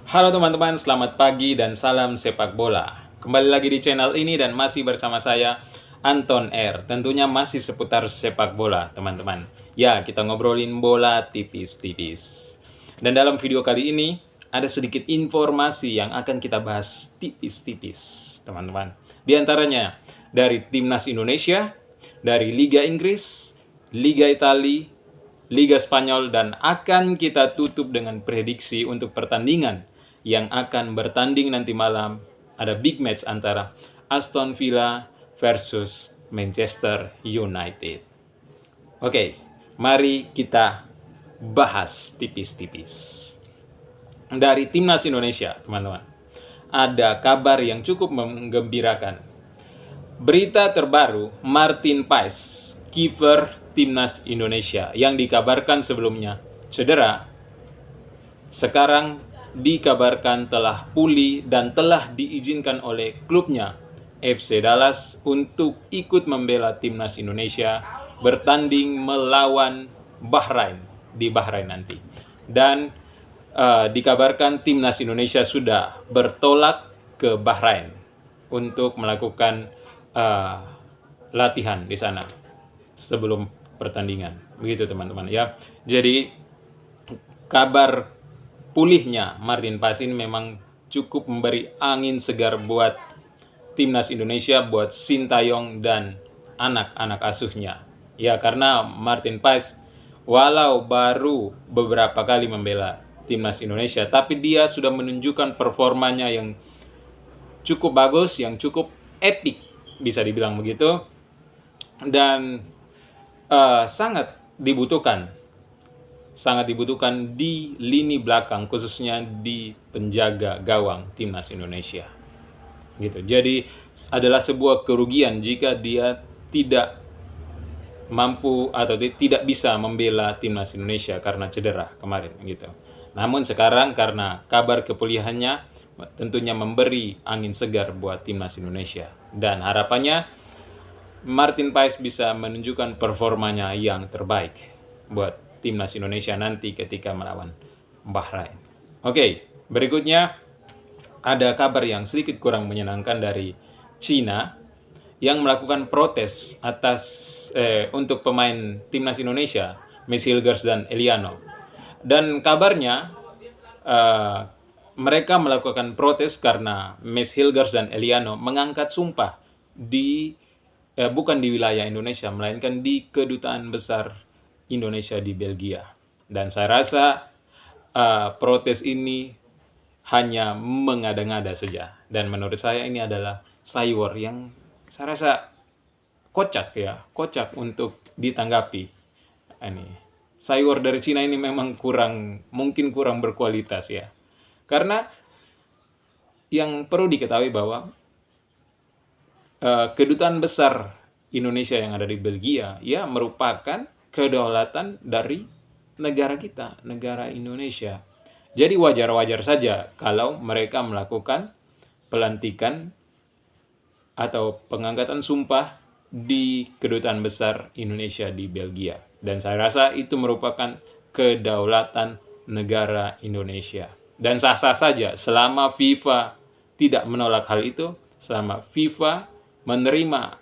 Halo teman-teman, selamat pagi dan salam sepak bola. Kembali lagi di channel ini dan masih bersama saya, Anton R. Tentunya masih seputar sepak bola, teman-teman. Ya, kita ngobrolin bola tipis-tipis. Dan dalam video kali ini, ada sedikit informasi yang akan kita bahas tipis-tipis, teman-teman. Di antaranya, dari Timnas Indonesia, dari Liga Inggris, Liga Italia, Liga Spanyol, dan akan kita tutup dengan prediksi untuk pertandingan yang akan bertanding nanti malam. Ada big match antara Aston Villa versus Manchester United. Oke, mari kita bahas tipis-tipis. Dari Timnas Indonesia, teman-teman, ada kabar yang cukup menggembirakan. Berita terbaru, Martin Paes, kiper Timnas Indonesia yang dikabarkan sebelumnya cedera, sekarang dikabarkan telah pulih dan telah diizinkan oleh klubnya FC Dallas untuk ikut membela Timnas Indonesia bertanding melawan Bahrain di Bahrain nanti. Dan dikabarkan Timnas Indonesia sudah bertolak ke Bahrain untuk melakukan latihan di sana sebelum pertandingan. Begitu teman-teman ya. Jadi kabar pulihnya Martin Paes ini memang cukup memberi angin segar buat Timnas Indonesia, buat Sintayong dan anak-anak asuhnya. Ya, karena Martin Paes walau baru beberapa kali membela Timnas Indonesia, tapi dia sudah menunjukkan performanya yang cukup bagus, yang cukup epic, bisa dibilang begitu. Dan sangat dibutuhkan di lini belakang, khususnya di penjaga gawang Timnas Indonesia. Gitu. Jadi adalah sebuah kerugian jika dia tidak mampu atau tidak bisa membela Timnas Indonesia karena cedera kemarin gitu. Namun sekarang karena kabar kepulihannya tentunya memberi angin segar buat Timnas Indonesia, dan harapannya Martin Paes bisa menunjukkan performanya yang terbaik buat Timnas Indonesia nanti ketika melawan Bahrain. Oke, berikutnya ada kabar yang sedikit kurang menyenangkan dari Cina yang melakukan protes atas untuk pemain Timnas Indonesia, Messi Hilgers dan Eliano. Dan kabarnya mereka melakukan protes karena Messi Hilgers dan Eliano mengangkat sumpah bukan di wilayah Indonesia, melainkan di Kedutaan Besar Indonesia di Belgia. Dan saya rasa protes ini hanya mengada-ngada saja. Dan menurut saya ini adalah saywar yang saya rasa kocak untuk ditanggapi. Ini saywar dari Cina ini memang mungkin kurang berkualitas ya. Karena yang perlu diketahui bahwa Kedutaan Besar Indonesia yang ada di Belgia ya merupakan kedaulatan dari negara kita, negara Indonesia. Jadi wajar-wajar saja kalau mereka melakukan pelantikan atau pengangkatan sumpah di Kedutaan Besar Indonesia di Belgia. Dan saya rasa itu merupakan kedaulatan negara Indonesia. Dan sah-sah saja selama FIFA tidak menolak hal itu, selama FIFA menerima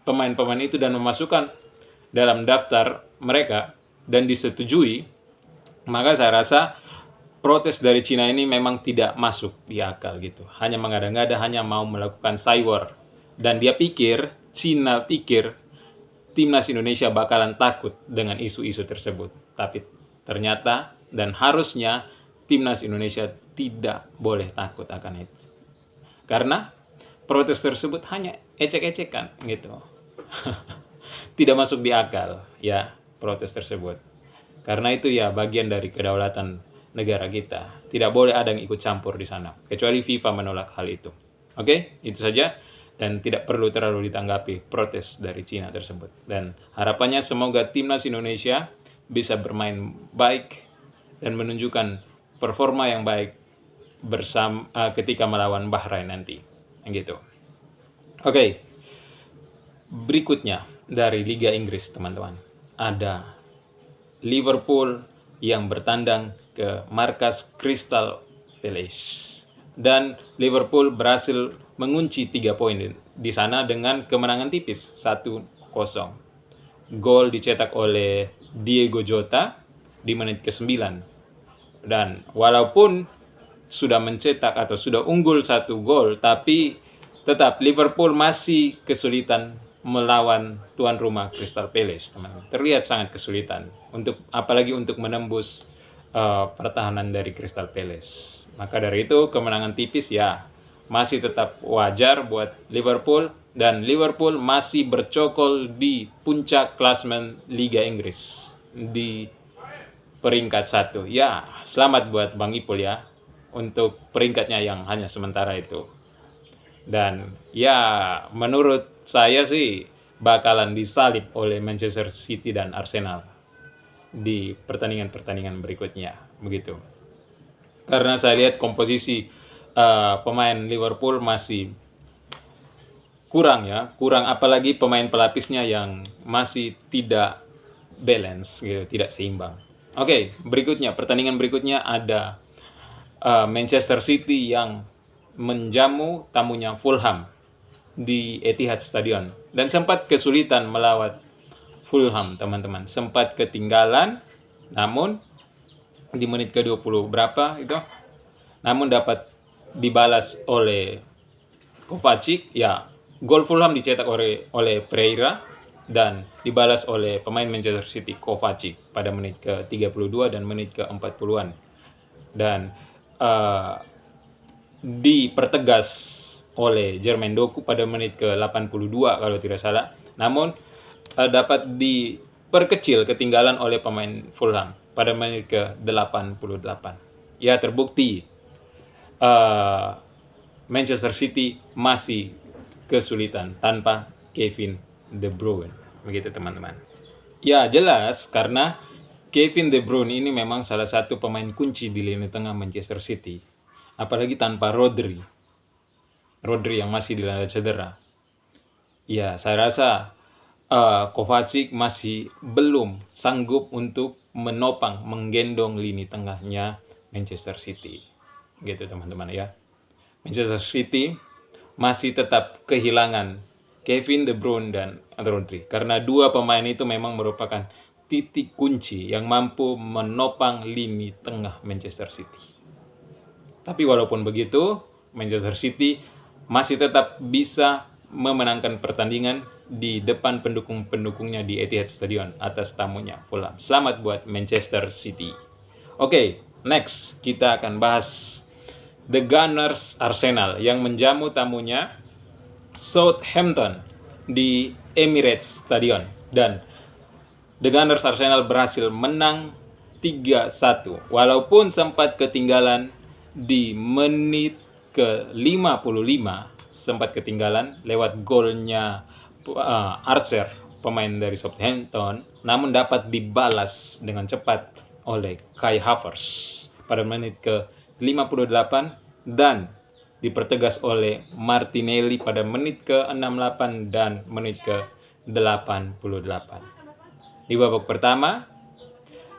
pemain-pemain itu dan memasukkan dalam daftar mereka dan disetujui, maka saya rasa protes dari Cina ini memang tidak masuk di akal gitu. Hanya mengada-ngada, hanya mau melakukan saywar. Dan Cina pikir Timnas Indonesia bakalan takut dengan isu-isu tersebut. Tapi ternyata dan harusnya Timnas Indonesia tidak boleh takut akan itu. Karena protes tersebut hanya ecek-ecekan gitu. Tidak masuk di akal ya protes tersebut. Karena itu ya bagian dari kedaulatan negara kita. Tidak boleh ada yang ikut campur di sana. Kecuali FIFA menolak hal itu. Oke, itu saja. Dan tidak perlu terlalu ditanggapi protes dari Cina tersebut. Dan harapannya semoga Timnas Indonesia bisa bermain baik dan menunjukkan performa yang baik bersama ketika melawan Bahrain nanti. Gitu. Oke. Berikutnya dari Liga Inggris, teman-teman. Ada Liverpool yang bertandang ke markas Crystal Palace. Dan Liverpool berhasil mengunci 3 poin di sana dengan kemenangan tipis 1-0. Gol dicetak oleh Diego Jota di menit ke-9. Dan walaupun sudah mencetak atau sudah unggul 1 gol, tapi tetap Liverpool masih kesulitan melawan tuan rumah Crystal Palace, teman-teman. Terlihat sangat kesulitan apalagi untuk menembus pertahanan dari Crystal Palace. Maka dari itu kemenangan tipis ya masih tetap wajar buat Liverpool, dan Liverpool masih bercokol di puncak klasemen Liga Inggris di peringkat 1. Ya, selamat buat Bang Ipul ya untuk peringkatnya yang hanya sementara itu. Dan ya menurut saya sih bakalan disalip oleh Manchester City dan Arsenal di pertandingan-pertandingan berikutnya, begitu. Karena saya lihat komposisi pemain Liverpool masih kurang apalagi pemain pelapisnya yang masih tidak balance gitu, tidak seimbang. Oke, pertandingan berikutnya ada Manchester City yang menjamu tamunya Fulham di Etihad Stadion, dan sempat kesulitan melawan Fulham, teman-teman. Sempat ketinggalan, namun di menit ke-20 berapa itu, namun dapat dibalas oleh Kovacic. Ya, gol Fulham dicetak oleh Pereira dan dibalas oleh pemain Manchester City Kovacic pada menit ke-32 dan menit ke-40-an. Dan dipertegas oleh Jermaine Doku pada menit ke-82 kalau tidak salah. Namun dapat diperkecil ketinggalan oleh pemain Fulham pada menit ke-88. Ya, terbukti Manchester City masih kesulitan tanpa Kevin De Bruyne. Begitu, teman-teman. Ya, jelas karena Kevin De Bruyne ini memang salah satu pemain kunci di lini tengah Manchester City. Apalagi tanpa Rodri yang masih dilanda cedera. Ya, saya rasa Kovacic masih belum sanggup untuk menopang, menggendong lini tengahnya Manchester City. Gitu, teman-teman ya. Manchester City masih tetap kehilangan Kevin De Bruyne dan Rodri, karena dua pemain itu memang merupakan titik kunci yang mampu menopang lini tengah Manchester City. Tapi walaupun begitu, Manchester City masih tetap bisa memenangkan pertandingan di depan pendukung-pendukungnya di Etihad Stadion atas tamunya Fulham. Selamat buat Manchester City. Oke, next kita akan bahas The Gunners Arsenal yang menjamu tamunya Southampton di Emirates Stadion. Dan The Gunners Arsenal berhasil menang 3-1 walaupun sempat ketinggalan di menit ke-55, sempat ketinggalan lewat golnya Archer, pemain dari Southampton, namun dapat dibalas dengan cepat oleh Kai Havertz pada menit ke-58 dan dipertegas oleh Martinelli pada menit ke-68 dan menit ke-88. Di babak pertama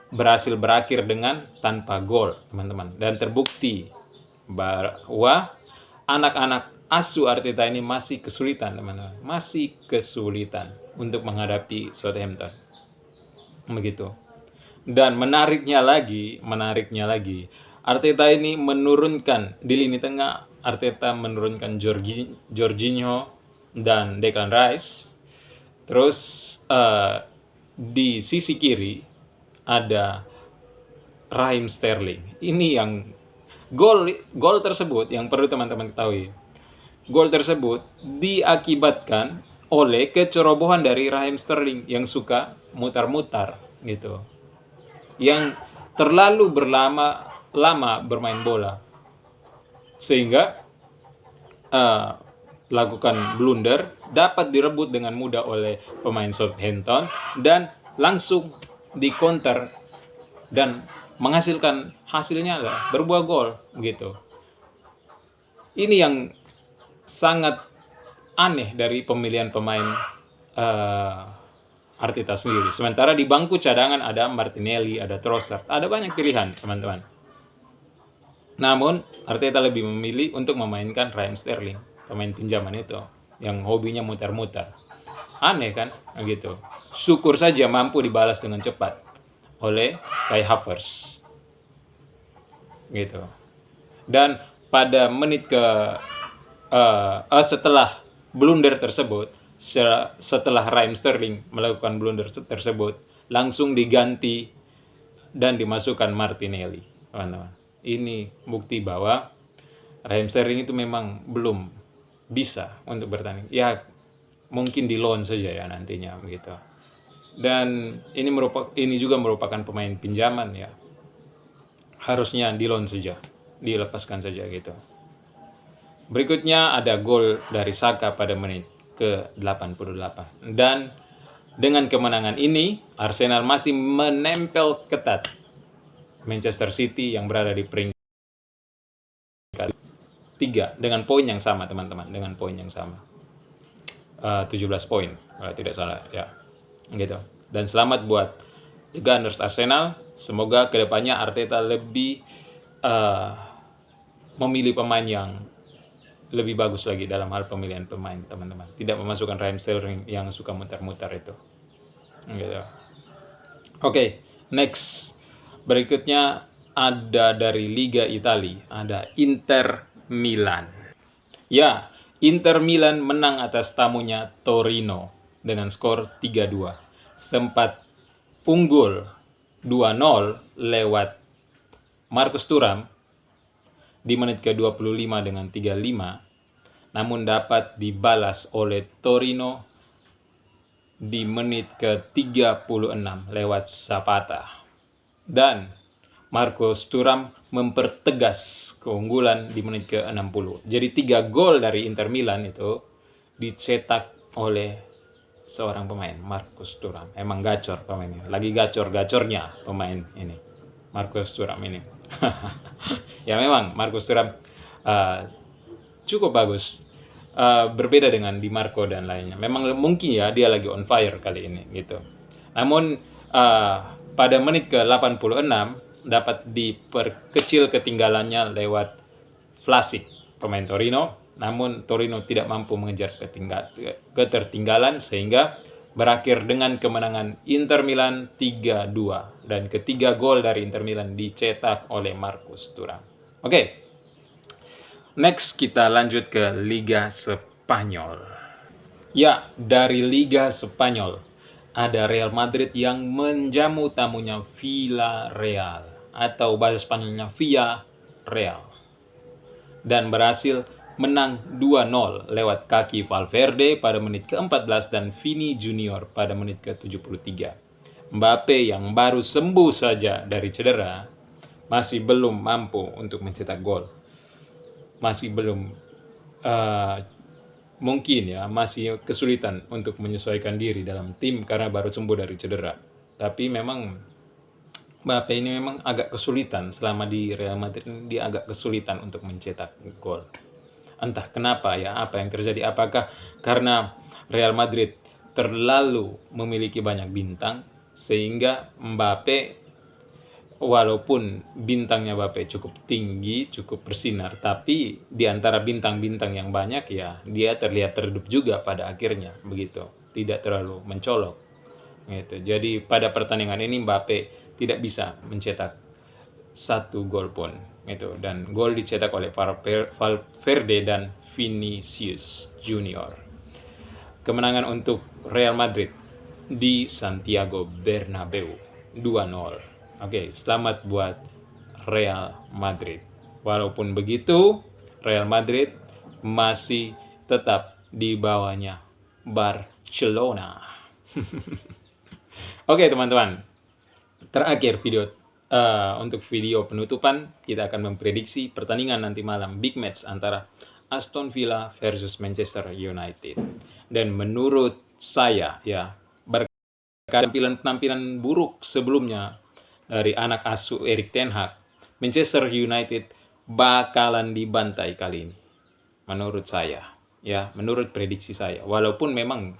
berhasil berakhir dengan tanpa gol, teman-teman. Dan terbukti bahwa anak-anak asuh Arteta ini masih kesulitan, teman-teman. Masih kesulitan untuk menghadapi Southampton. Begitu. Dan menariknya lagi, Arteta ini menurunkan di lini tengah, Arteta menurunkan Jorginho dan Declan Rice. Terus di sisi kiri ada Raheem Sterling. Ini yang gol tersebut yang perlu teman-teman ketahui. Gol tersebut diakibatkan oleh kecerobohan dari Raheem Sterling yang suka mutar-mutar gitu. Yang terlalu lama bermain bola. Sehingga lakukan blunder, dapat direbut dengan mudah oleh pemain Southampton dan langsung di counter dan menghasilkan hasilnya adalah berbuah gol gitu. Ini yang sangat aneh dari pemilihan pemain Arteta sendiri. Sementara di bangku cadangan ada Martinelli, ada Trossard, ada banyak pilihan, teman-teman. Namun, Arteta lebih memilih untuk memainkan Raheem Sterling, pemain pinjaman itu, yang hobinya muter-muter. Aneh kan? Gitu. Syukur saja mampu dibalas dengan cepat oleh Kai Havertz. Gitu. Dan pada menit setelah blunder tersebut, setelah Raheem Sterling melakukan blunder tersebut, langsung diganti dan dimasukkan Martinelli, teman-teman. Ini bukti bahwa Raheem Sterling itu memang belum bisa untuk bertanding. Ya, mungkin di loan saja ya nantinya begitu. Dan ini juga merupakan pemain pinjaman ya. Harusnya di loan saja, dilepaskan saja gitu. Berikutnya ada gol dari Saka pada menit ke-88. Dan dengan kemenangan ini, Arsenal masih menempel ketat Manchester City yang berada di peringkat 3 dengan poin yang sama, teman-teman, dengan poin yang sama. 17 poin kalau tidak salah ya. Gitu. Dan selamat buat The Gunners Arsenal. Semoga kedepannya Arteta lebih memilih pemain yang lebih bagus lagi dalam hal pemilihan pemain, teman-teman. Tidak memasukkan Raheem Sterling yang suka muter-muter itu. Gitu. Oke, next. Berikutnya ada dari Liga Italia, ada Inter Milan. Ya, Inter Milan menang atas tamunya Torino dengan skor 3-2. Sempat unggul 2-0 lewat Marcus Thuram di menit ke-25 dengan 35, namun dapat dibalas oleh Torino di menit ke-36 lewat Zapata. Dan Marcus Thuram mempertegas keunggulan di menit ke-60. Jadi 3 gol dari Inter Milan itu dicetak oleh seorang pemain, Marcus Thuram. Emang gacor pemainnya. Lagi gacor-gacornya pemain ini, Marcus Thuram ini. Ya memang Marcus Thuram cukup bagus. Berbeda dengan Di Marco dan lainnya. Memang mungkin ya dia lagi on fire kali ini gitu. Namun pada menit ke-86 dapat diperkecil ketinggalannya lewat Vlasic, pemain Torino. Namun Torino tidak mampu mengejar ketertinggalan sehingga berakhir dengan kemenangan Inter Milan 3-2. Dan ketiga gol dari Inter Milan dicetak oleh Marcus Thuram. Oke. Next kita lanjut ke Liga Spanyol. Ya, dari Liga Spanyol ada Real Madrid yang menjamu tamunya Villarreal atau bahasa Spanyolnya Villarreal. Dan berhasil menang 2-0 lewat kaki Valverde pada menit ke-14 dan Vini Junior pada menit ke-73. Mbappe yang baru sembuh saja dari cedera masih belum mampu untuk mencetak gol. Masih belum mungkin ya, masih kesulitan untuk menyesuaikan diri dalam tim karena baru sembuh dari cedera. Tapi memang Mbappe ini memang agak kesulitan selama di Real Madrid, dia agak kesulitan untuk mencetak gol. Entah kenapa ya, apa yang terjadi? Apakah karena Real Madrid terlalu memiliki banyak bintang sehingga Mbappe, walaupun bintangnya Mbappe cukup tinggi, cukup bersinar, tapi di antara bintang-bintang yang banyak ya dia terlihat redup juga pada akhirnya begitu, tidak terlalu mencolok gitu. Jadi pada pertandingan ini Mbappe tidak bisa mencetak satu gol pun gitu, dan gol dicetak oleh Valverde dan Vinicius Junior. Kemenangan untuk Real Madrid di Santiago Bernabeu 2-0. Oke, selamat buat Real Madrid. Walaupun begitu, Real Madrid masih tetap di bawahnya Barcelona. Oke, teman-teman. Terakhir untuk video penutupan, kita akan memprediksi pertandingan nanti malam big match antara Aston Villa versus Manchester United. Dan menurut saya ya, berkat penampilan buruk sebelumnya dari anak asuh Erik ten Hag, Manchester United bakalan dibantai kali ini. Menurut saya, ya, menurut prediksi saya. Walaupun memang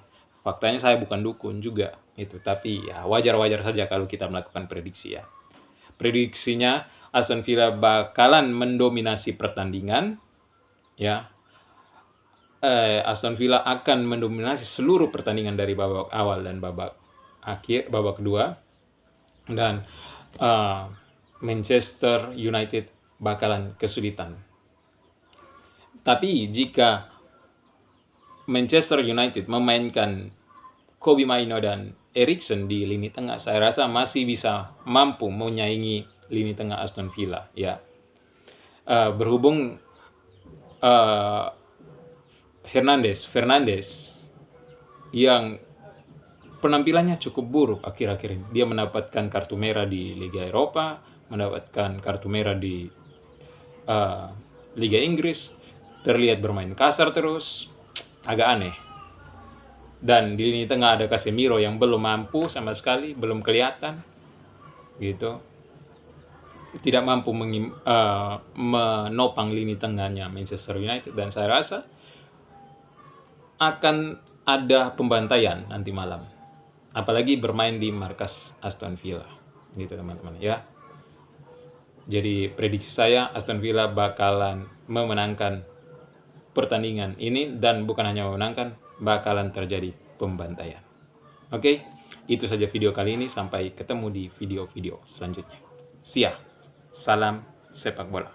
faktanya saya bukan dukun juga itu, tapi ya wajar-wajar saja kalau kita melakukan prediksi ya. Prediksinya Aston Villa bakalan mendominasi pertandingan ya. Aston Villa akan mendominasi seluruh pertandingan dari babak awal dan babak akhir, babak kedua, dan Manchester United bakalan kesulitan. Tapi jika Manchester United memainkan Kobbie Mainoo dan Eriksen di lini tengah, saya rasa masih bisa mampu menyaingi lini tengah Aston Villa ya. Berhubung Fernandes yang penampilannya cukup buruk akhir-akhir ini. Dia mendapatkan kartu merah di Liga Eropa, mendapatkan kartu merah di Liga Inggris, terlihat bermain kasar terus, agak aneh. Dan di lini tengah ada Casemiro yang belum mampu sama sekali, belum kelihatan gitu. Tidak mampu menopang lini tengahnya Manchester United, dan saya rasa akan ada pembantaian nanti malam. Apalagi bermain di markas Aston Villa gitu teman-teman ya. Jadi prediksi saya Aston Villa bakalan memenangkan pertandingan ini, dan bukan hanya memenangkan, bakalan terjadi pembantaian. Oke, itu saja video kali ini. Sampai ketemu di video-video selanjutnya. Salam sepak bola.